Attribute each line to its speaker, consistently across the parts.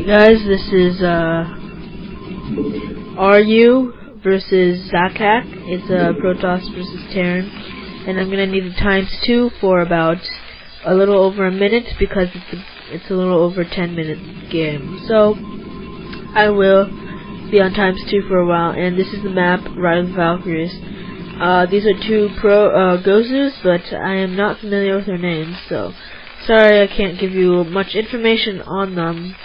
Speaker 1: Guys, this is AreYou versus Xacak. It's Protoss versus Terran, and I'm gonna need a ×2 for about a little over a minute because it's a little over 10-minute game. So I will be on ×2 for a while, and this is the map Ride of the Valkyries. These are two goons, but I am not familiar with their names, so sorry I can't give you much information on them.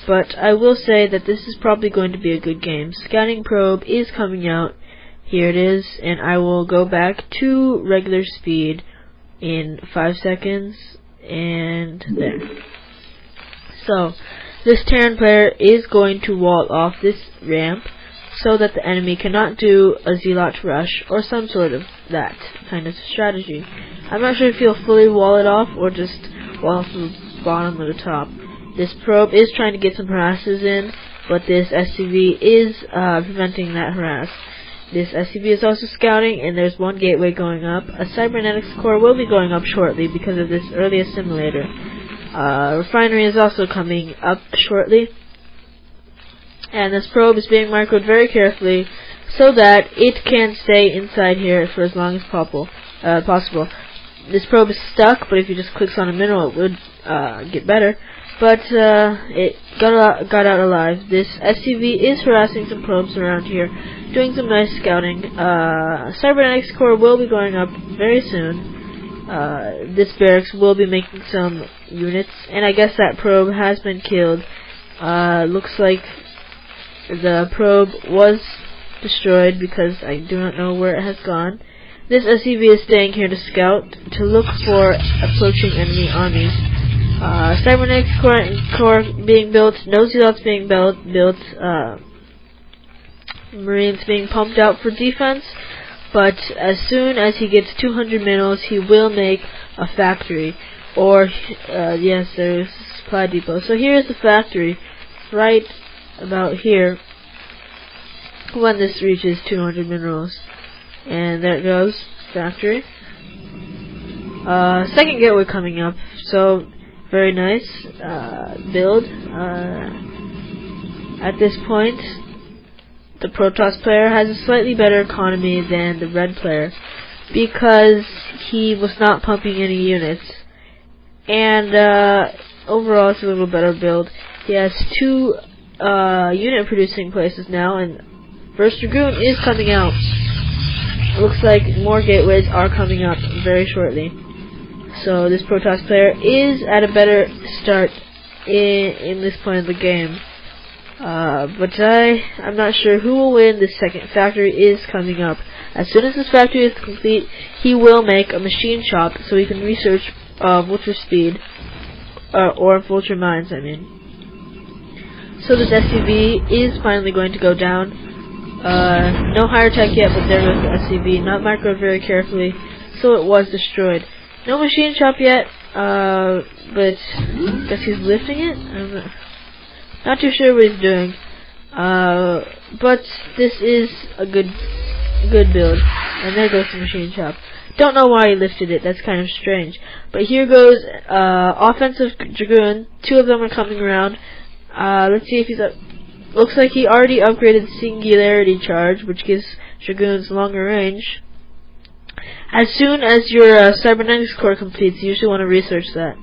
Speaker 1: But I will say that this is probably going to be a good game. Scouting probe is coming out. Here it is, and I will go back to regular speed in 5 seconds, and there. So, this Terran player is going to wall off this ramp so that the enemy cannot do a zealot rush or some sort of that kind of strategy. I'm not sure if he'll fully wall it off or just wall off the bottom or the top. This probe is trying to get some harasses in, but this SCV is preventing that harass. This SCV is also scouting, and there's one gateway going up. A cybernetics core will be going up shortly because of this early assimilator. Refinery is also coming up shortly. And this probe is being microed very carefully so that it can stay inside here for as long as possible. This probe is stuck, but if you just click on a mineral, it would get better. But it got out alive. This SCV is harassing some probes around here, doing some nice scouting. Cybernetics core will be going up very soon. This barracks will be making some units, and I guess that probe has been killed. Looks like the probe was destroyed because I do not know where it has gone. This SCV is staying here to scout, to look for approaching enemy armies. Cybernetics core being built, no zealots being built, Marines being pumped out for defense, but as soon as he gets 200 minerals, he will make a factory. Or, yes, there's a supply depot. So here's the factory, right about here, when this reaches 200 minerals. And there it goes, factory. Second gateway coming up, so very nice build. At this point, the Protoss player has a slightly better economy than the red player because he was not pumping any units. And overall, it's a little better build. He has 2 unit producing places now, and first Dragoon is coming out. Looks like more gateways are coming up very shortly. So this Protoss player is at a better start in this point of the game. But I'm not sure who will win. This second factory is coming up. As soon as this factory is complete, he will make a machine shop so he can research vulture speed, or vulture mines, I mean. So this SCV is finally going to go down. No higher tech yet, but there goes the SCV. Not microed very carefully, so it was destroyed. No machine shop yet, but I guess he's lifting it? I'm not too sure what he's doing. But this is a good build. And there goes the machine shop. Don't know why he lifted it, that's kind of strange. But here goes offensive Dragoon. 2 of them are coming around. Let's see if he's up. Looks like he already upgraded Singularity Charge, which gives Dragoons longer range. As soon as your cybernetics core completes, you usually want to research that.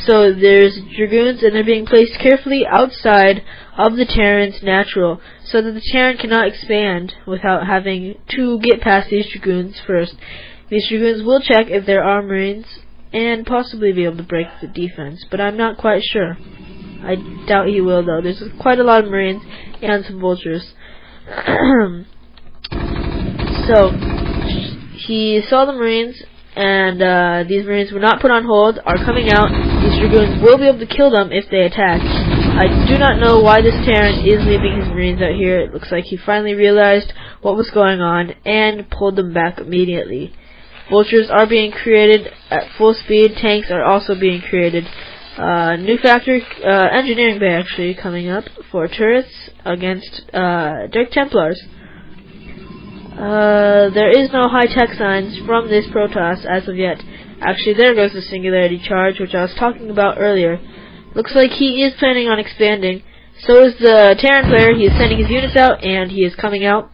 Speaker 1: So there's Dragoons, and they're being placed carefully outside of the Terran's natural, so that the Terran cannot expand without having to get past these Dragoons first. These Dragoons will check if there are Marines, and possibly be able to break the defense, but I'm not quite sure. I doubt he will, though. There's quite a lot of Marines and some vultures. So he saw the Marines, and these Marines were not put on hold, are coming out. These Dragoons will be able to kill them if they attack. I do not know why this Terran is leaving his Marines out here. It looks like he finally realized what was going on and pulled them back immediately. Vultures are being created at full speed. Tanks are also being created. New factory, engineering bay actually coming up for turrets against Dark Templars. There is no high-tech signs from this Protoss as of yet. Actually, there goes the Singularity Charge, which I was talking about earlier. Looks like he is planning on expanding. So is the Terran player. He is sending his units out, and he is coming out,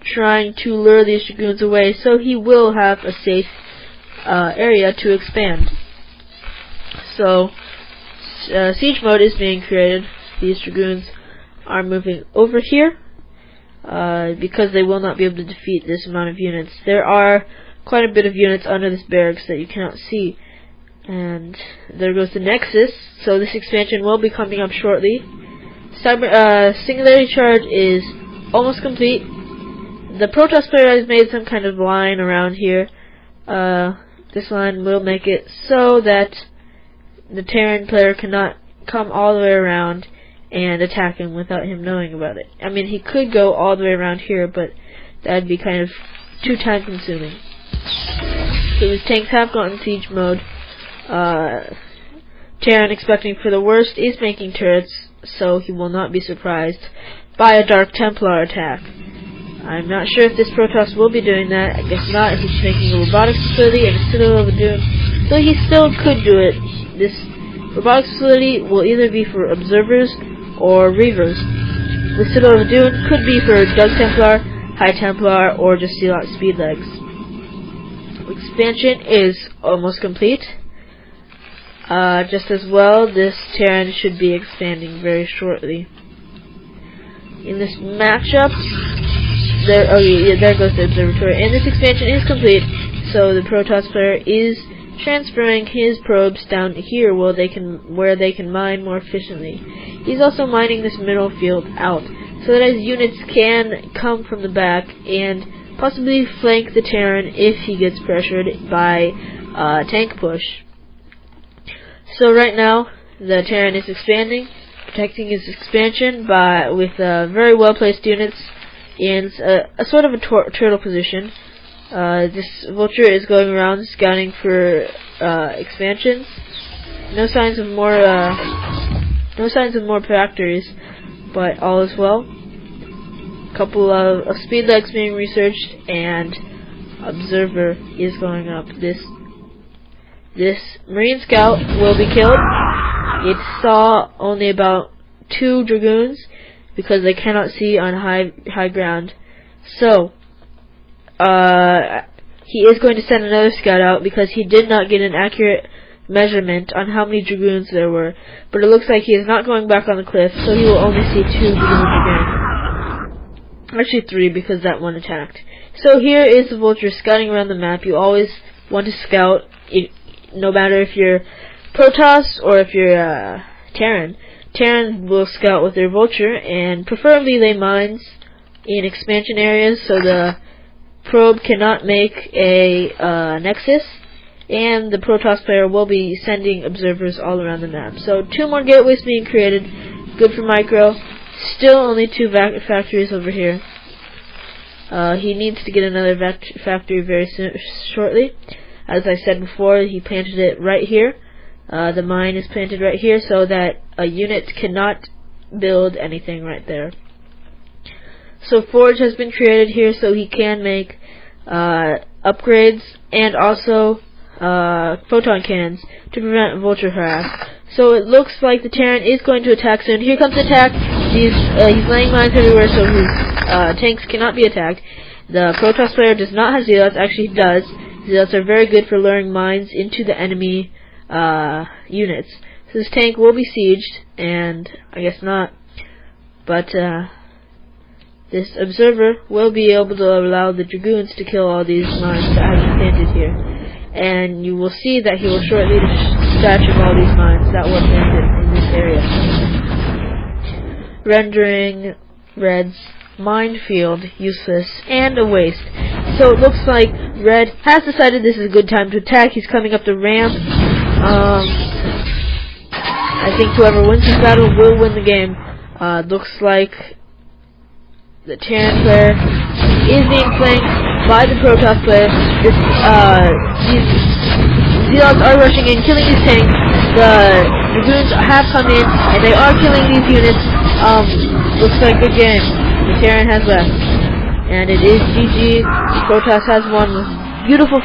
Speaker 1: trying to lure these dragoons away, so he will have a safe area to expand. So siege mode is being created. These dragoons are moving over here because they will not be able to defeat this amount of units. There are quite a bit of units under this barracks that you cannot see. And there goes the Nexus. So this expansion will be coming up shortly. Singularity charge is almost complete. The Protoss player has made some kind of line around here. This line will make it so that the Terran player cannot come all the way around and attack him without him knowing about it. I mean, he could go all the way around here, but that would be kind of too time consuming. So these tanks have gotten siege mode. Terran, expecting for the worst, is making turrets, so he will not be surprised by a Dark Templar attack. I'm not sure if this Protoss will be doing that. I guess not. He's making a robotics facility and a Citadel of Doom, so he still could do it. This robotics facility will either be for observers or reavers. The Citadel of Doom could be for Dark Templar, High Templar, or just Zealot speed legs. Expansion is almost complete. Just as well, this Terran should be expanding very shortly. In this matchup, there goes the observatory, and this expansion is complete. So the Protoss player is transferring his probes down here where they can mine more efficiently. He's also mining this middle field out, so that his units can come from the back and possibly flank the Terran if he gets pressured by tank push. So right now, the Terran is expanding, protecting his expansion with very well placed units in a sort of a turtle position. This vulture is going around scouting for expansions. No signs of more factories, but all is well. Couple of speed legs being researched, and observer is going up. This Marine Scout will be killed. It saw only about 2 dragoons because they cannot see on high ground. So he is going to send another scout out because he did not get an accurate measurement on how many dragoons there were. But it looks like he is not going back on the cliff, so he will only see 2 dragoons again. Actually 3, because that one attacked. So here is the vulture scouting around the map. You always want to scout, no matter if you're Protoss or if you're Terran. Terran will scout with their vulture, and preferably lay mines in expansion areas so the probe cannot make a nexus, and the Protoss player will be sending observers all around the map. So 2 more gateways being created, good for micro. Still only 2 factories over here. He needs to get another factory very shortly. As I said before, he planted it right here. The mine is planted right here so that a unit cannot build anything right there. So forge has been created here so he can make upgrades and also photon cannons to prevent vulture harass. So it looks like the Terran is going to attack soon. Here comes the attack. He's laying mines everywhere so his tanks cannot be attacked. The Protoss player does not have zealots. Actually, he does. Zealots are very good for luring mines into the enemy units. So this tank will be sieged, and I guess not. But this observer will be able to allow the dragoons to kill all these mines that have been planted here. And you will see that he will shortly dispatch of all these mines that were planted in this area. Rendering Red's minefield useless and a waste. So it looks like Red has decided this is a good time to attack. He's coming up the ramp. I think whoever wins this battle will win the game. Looks like the Terran player is being flanked by the Protoss player. These zealots are rushing in, killing these tanks. The dragoons have come in, and they are killing these units. Looks like a good game. The Terran has left. And it is GG. Protoss has won with beautiful